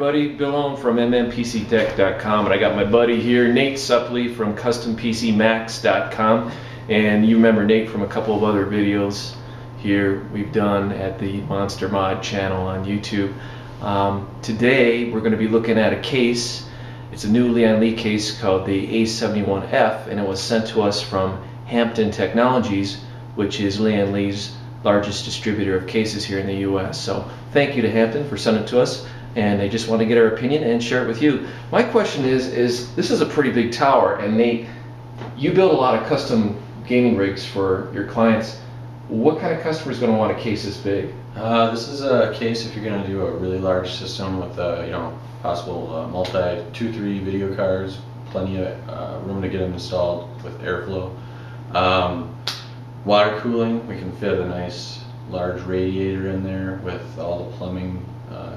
everybody, Bill Ohm from mmpctech.com, and I got my buddy here, Nate Suppley from custompcmax.com, and you remember Nate from a couple of other videos here we've done at the Monster Mod channel on YouTube. Today we're going to be looking at a case. It's a new Lian Li case called the A71F, and it was sent to us from Hampton Technologies, which is Lian Li's largest distributor of cases here in the US. So thank you to Hampton for sending it to us, and I just want to get our opinion and share it with you. My question is this is a pretty big tower, and Nate, you build a lot of custom gaming rigs for your clients. What kind of customer is going to want a case this big? This is a case if you're going to do a really large system with possible multi 2-3 video cards, plenty of room to get them installed with airflow. Water cooling, we can fit a nice large radiator in there with all the plumbing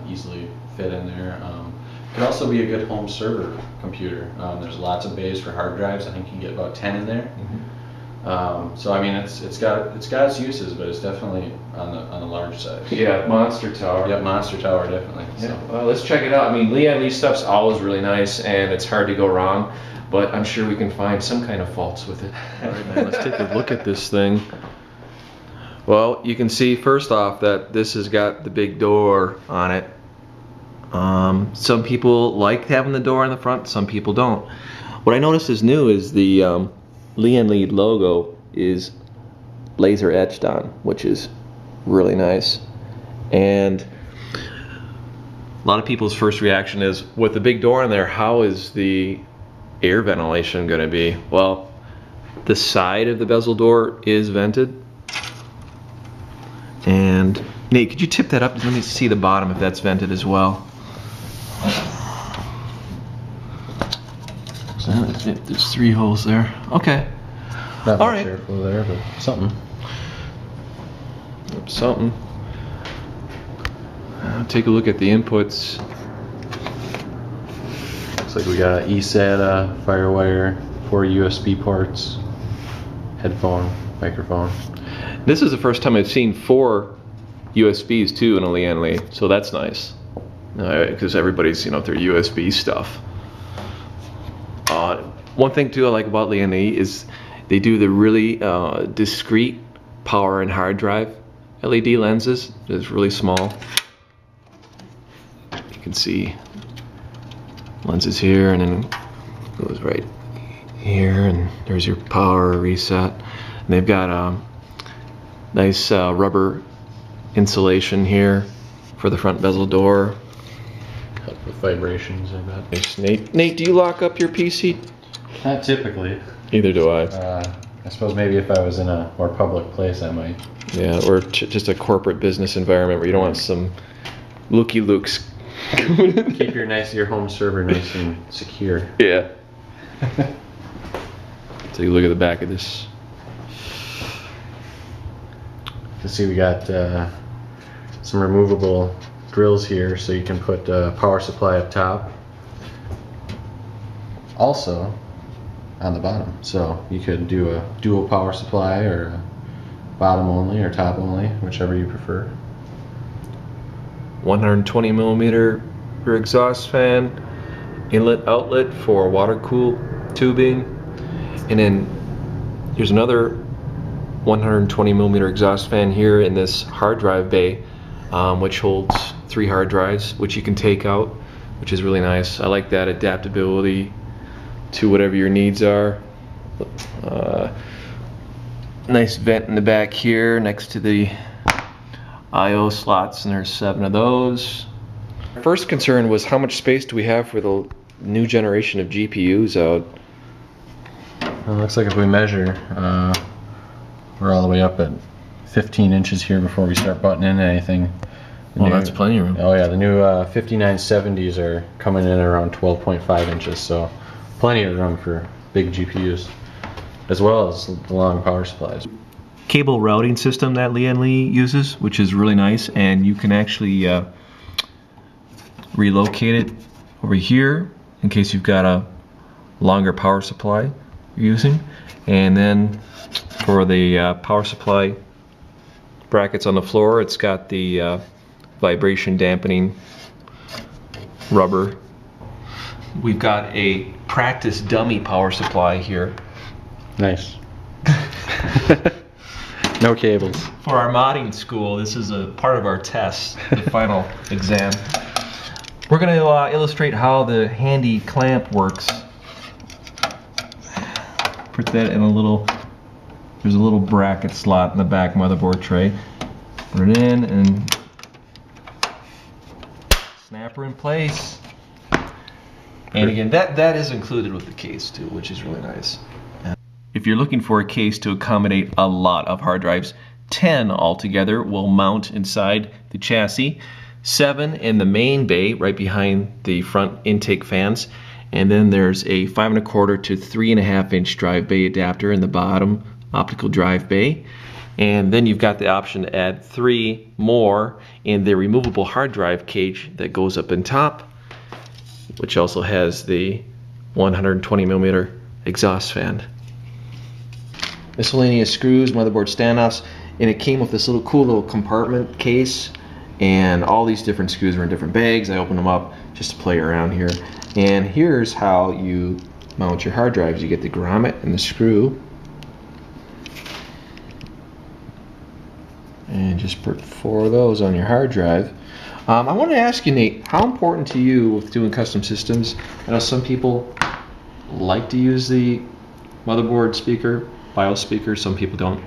easily fit in there. It can also be a good home server computer. There's lots of bays for hard drives. I think you can get about 10 in there. Mm-hmm. So I mean, it's got its uses, but it's definitely on the large side. Yeah, monster tower. Yep, monster tower, definitely. Yeah. So. Well, let's check it out. I mean, Lian Li stuff's always really nice, and it's hard to go wrong. But I'm sure we can find some kind of faults with it. All right, man, let's take a look at this thing. Well, you can see first off that this has got the big door on it. Some people like having the door in the front, some people don't. What I noticed is new is the Lian Li logo is laser etched on, which is really nice. And a lot of people's first reaction is, with the big door in there, how is the air ventilation going to be? Well, the side of the bezel door is vented. And Nate, could you tip that up? Let me see the bottom if that's vented as well. So there's 3 holes there. Okay. Not all much right. airflow there, but something. Something. Take a look at the inputs. Looks like we got eSATA, FireWire, 4 USB ports, headphone, microphone. This is the first time I've seen 4 USBs too in a Lian Li, so that's nice. Because everybody's, their USB stuff. One thing too I like about Lian Li is they do the really discreet power and hard drive LED lenses. It's really small. You can see lenses here, and then it goes right here, and there's your power reset. And they've got a nice rubber insulation here for the front bezel door. Help with vibrations, I bet. Nice. Nate, do you lock up your PC? Not typically. Either do I. I suppose maybe if I was in a more public place, I might. Yeah, or just a corporate business environment where you don't want some looky-looks. Keep your home server nice and secure. Yeah. Take a look at the back of this. You see we got some removable drills here, so you can put power supply up top. Also on the bottom, so you could do a dual power supply, or a bottom only or top only, whichever you prefer. 120 millimeter exhaust fan, inlet outlet for water cool tubing, and then here's another 120 millimeter exhaust fan here in this hard drive bay, which holds 3 hard drives, which you can take out, which is really nice. I like that adaptability to whatever your needs are. Nice vent in the back here next to the I/O slots, and there's 7 of those. First concern was, how much space do we have for the new generation of GPUs out? Well, it looks like if we measure, we're all the way up at 15 inches here before we start buttoning in anything. Well, that's plenty of room. Oh yeah, the new 5970s are coming in around 12.5 inches, so plenty of room for big GPUs, as well as the long power supplies. Cable routing system that Lian Li uses, which is really nice, and you can actually relocate it over here in case you've got a longer power supply you're using. And then for the power supply brackets on the floor, it's got the vibration dampening rubber. We've got a practice dummy power supply here. Nice. No cables. For our modding school, this is a part of our test, the final exam. We're going to illustrate how the handy clamp works. Put that in a little, there's a little bracket slot in the back motherboard tray. Put it in and snap her in place. And again, that is included with the case too, which is really nice. If you're looking for a case to accommodate a lot of hard drives, 10 altogether will mount inside the chassis, 7 in the main bay right behind the front intake fans, and then there's a 5 1/4 to 3.5 inch drive bay adapter in the bottom optical drive bay. And then you've got the option to add 3 more in the removable hard drive cage that goes up in top, which also has the 120mm exhaust fan. Miscellaneous screws, motherboard standoffs, and it came with this cool little compartment case, and all these different screws were in different bags. I opened them up just to play around here. And here's how you mount your hard drives. You get the grommet and the screw, and just put 4 of those on your hard drive. I want to ask you, Nate, how important to you with doing custom systems? I know some people like to use the motherboard speaker, BIOS speaker, some people don't.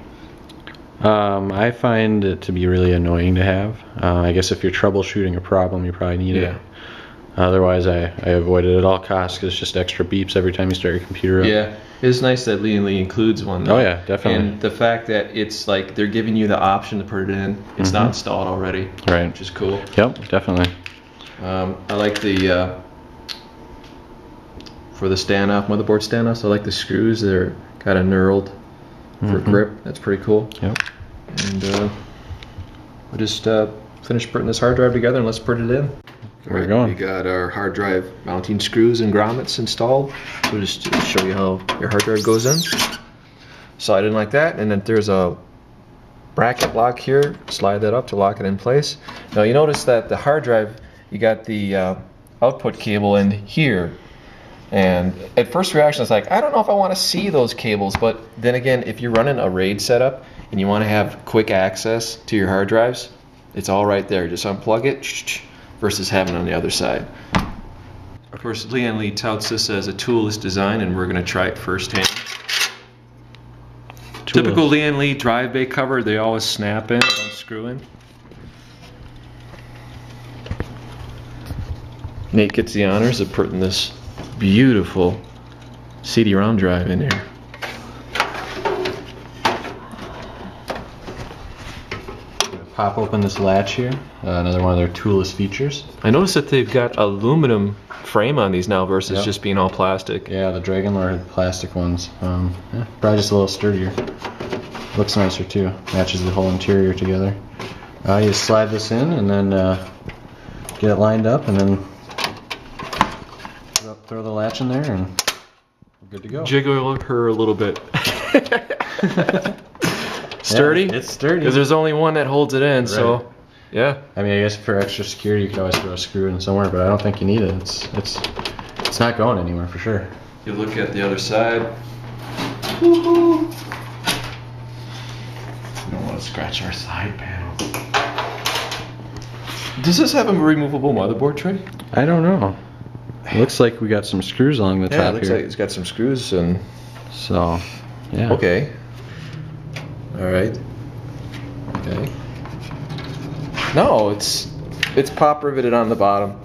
I find it to be really annoying to have. I guess if you're troubleshooting a problem, you probably need it. Otherwise, I avoid it at all costs because it's just extra beeps every time you start your computer up. Yeah, it's nice that Lian Li includes one, though. Oh yeah, definitely. And the fact that it's like they're giving you the option to put it in, it's not installed already, right? Which is cool. Yep, definitely. I like the for the standoff, motherboard standoffs, I like the screws. They're kind of knurled for grip. That's pretty cool. Yep. And we'll just finish putting this hard drive together and let's put it in. Where we're going. We got our hard drive mounting screws and grommets installed. So just to show you how your hard drive goes in. Slide in like that, and then there's a bracket lock here. Slide that up to lock it in place. Now you notice that the hard drive, you got the output cable in here. And at first reaction, it's like, I don't know if I want to see those cables, but then again, if you're running a RAID setup and you want to have quick access to your hard drives, it's all right there. Just unplug it versus having it on the other side. Of course, Lian Li touts this as a toolless design, and we're going to try it firsthand. Typical Lian Li drive bay cover, they always snap in, don't screw in. Nate gets the honors of putting this beautiful CD-ROM drive in here. Pop open this latch here, another one of their toolless features. I noticed that they've got aluminum frame on these now versus just being all plastic. Yeah, the Dragon Lord plastic ones. Yeah, probably just a little sturdier. Looks nicer too. Matches the whole interior together. You slide this in and then get it lined up, and then throw the latch in there, and we're good to go. Jiggle her a little bit. Sturdy? Yeah, it's sturdy. Because there's only one that holds it in, so yeah. I mean, I guess for extra security, you could always throw a screw in somewhere, but I don't think you need it. It's not going anywhere for sure. You look at the other side. Woohoo! We don't want to scratch our side panel. Does this have a removable motherboard tray? I don't know. It looks like we got some screws along the top here. Yeah, it looks like it's got some screws and. So, yeah. Okay. All right. Okay. No, it's pop riveted on the bottom.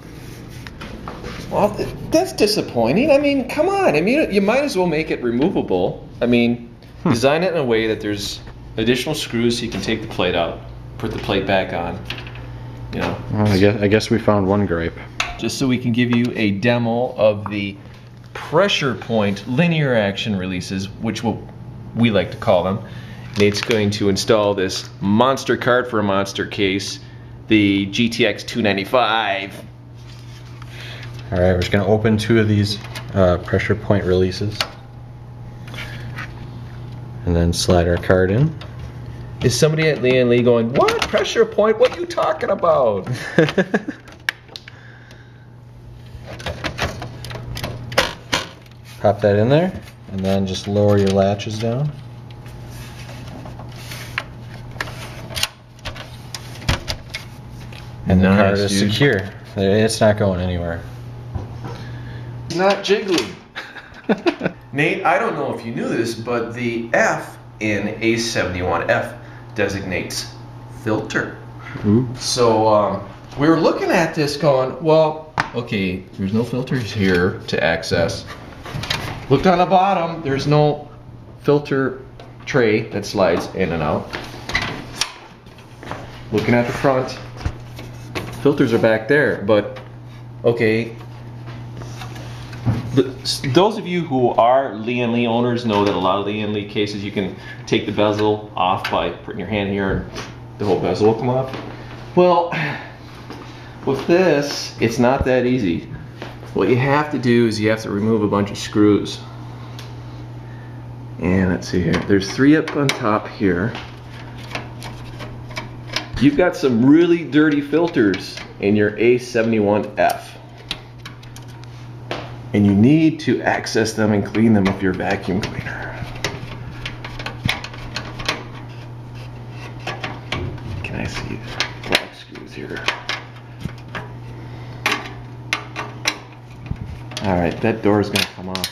Well, that's disappointing. I mean, come on. I mean, you might as well make it removable. I mean, design it in a way that there's additional screws so you can take the plate out, put the plate back on. You know. Well, I guess we found one gripe. Just so we can give you a demo of the pressure point linear action releases, which we like to call them. Nate's going to install this monster card for a monster case, the GTX 295. All right, we're just going to open 2 of these pressure point releases, and then slide our card in. Is somebody at Lian Li going, what? Pressure point? What are you talking about? Pop that in there, and then just lower your latches down. And the card is secure. It's not going anywhere. It's not jiggly. Nate, I don't know if you knew this, but the F in A71F designates filter. Ooh. So we were looking at this going, well, okay, there's no filters here to access. Looked on the bottom, there's no filter tray that slides in and out. Looking at the front, filters are back there, but okay. Those of you who are Lian Li owners know that a lot of Lian Li cases you can take the bezel off by putting your hand here and the whole bezel will come off. Well, with this, it's not that easy. What you have to do is you have to remove a bunch of screws. And let's see here, there's 3 up on top here. You've got some really dirty filters in your A71F. And you need to access them and clean them with your vacuum cleaner. Can I see black screws here? Alright, that door is going to come off.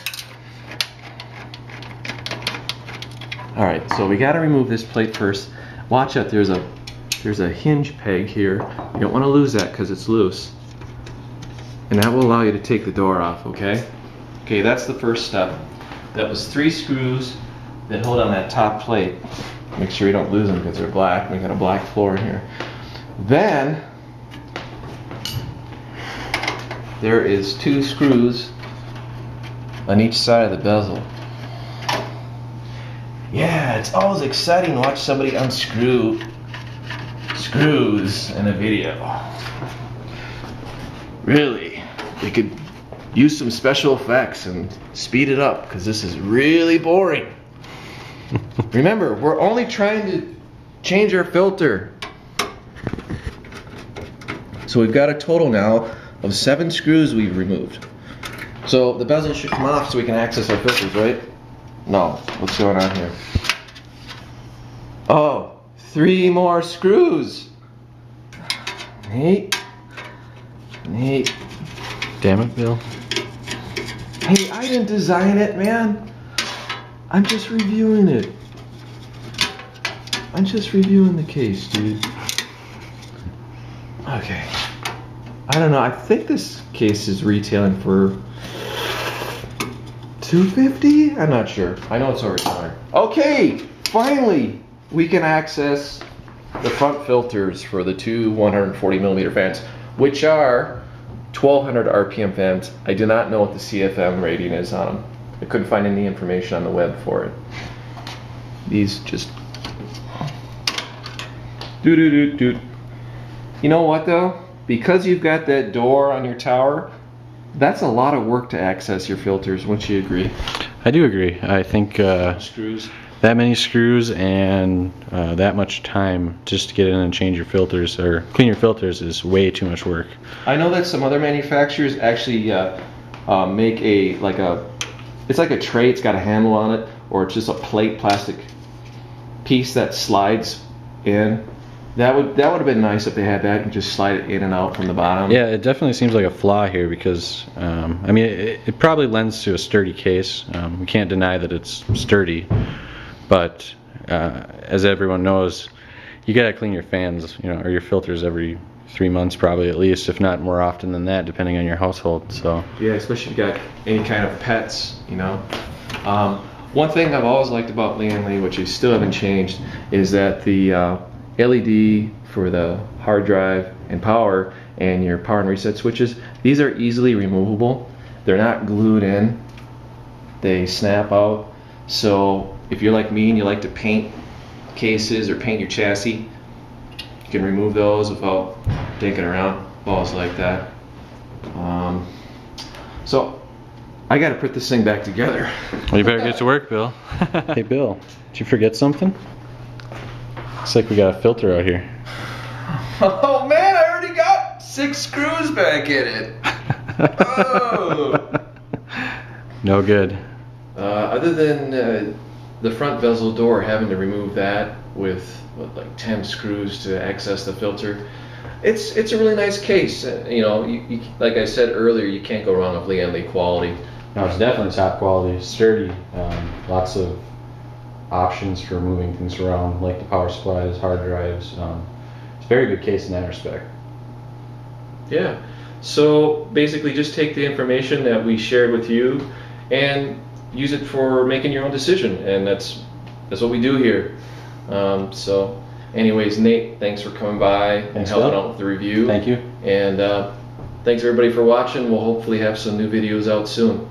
Alright, so we got to remove this plate first. Watch out, there's a hinge peg here. You don't want to lose that because it's loose. And that will allow you to take the door off, okay? Okay, that's the first step. That was 3 screws that hold on that top plate. Make sure you don't lose them because they're black. We got a black floor in here. Then, there is 2 screws on each side of the bezel. Yeah, it's always exciting to watch somebody unscrew screws in a video. Really. They could use some special effects and speed it up because this is really boring. Remember, we're only trying to change our filter. So we've got a total now of 7 screws we've removed. So the bezel should come off so we can access our filters, right? No, what's going on here? Oh, 3 more screws. Nate. Damn it, Bill. Hey, I didn't design it, man. I'm just reviewing it. I'm just reviewing the case, dude. Okay. I don't know. I think this case is retailing for $250. I'm not sure. I know it's over $200. Okay, finally we can access the front filters for the 2 140mm fans, which are 1200 RPM fans. I do not know what the CFM rating is on them. I couldn't find any information on the web for it. These just do. You know what though? Because you've got that door on your tower, that's a lot of work to access your filters. Wouldn't you agree? I do agree. I think screws. That many screws and that much time just to get in and change your filters or clean your filters is way too much work. I know that some other manufacturers actually make it's like a tray, it's got a handle on it, or it's just a plastic piece that slides in. That would have been nice if they had that and just slide it in and out from the bottom. Yeah, it definitely seems like a flaw here because, I mean, it probably lends to a sturdy case. We can't deny that it's sturdy. But as everyone knows, you gotta clean your fans, or your filters every 3 months probably at least, if not more often than that, depending on your household. So yeah, especially if you got any kind of pets, One thing I've always liked about Lian Li, which you still haven't changed, is that the LED for the hard drive and power and your power and reset switches, these are easily removable. They're not glued in. They snap out. So if you're like me and you like to paint cases or paint your chassis, you can remove those without dinking around. Balls like that. So I got to put this thing back together. Well, you better get to work, Bill. Hey, Bill, did you forget something? Looks like we got a filter out here. Oh man, I already got 6 screws back in it. Oh. No good. Other than the front bezel door, having to remove that with what, like 10 screws to access the filter, it's a really nice case. You know, you, like I said earlier, you can't go wrong with Lian Li quality. No, it's definitely top quality, sturdy. Lots of options for moving things around, like the power supplies, hard drives. It's a very good case in that respect. Yeah. So basically, just take the information that we shared with you and use it for making your own decision, and that's what we do here. So, anyways, Nate, thanks for coming by and helping out with the review. Thank you. And thanks everybody for watching. We'll hopefully have some new videos out soon.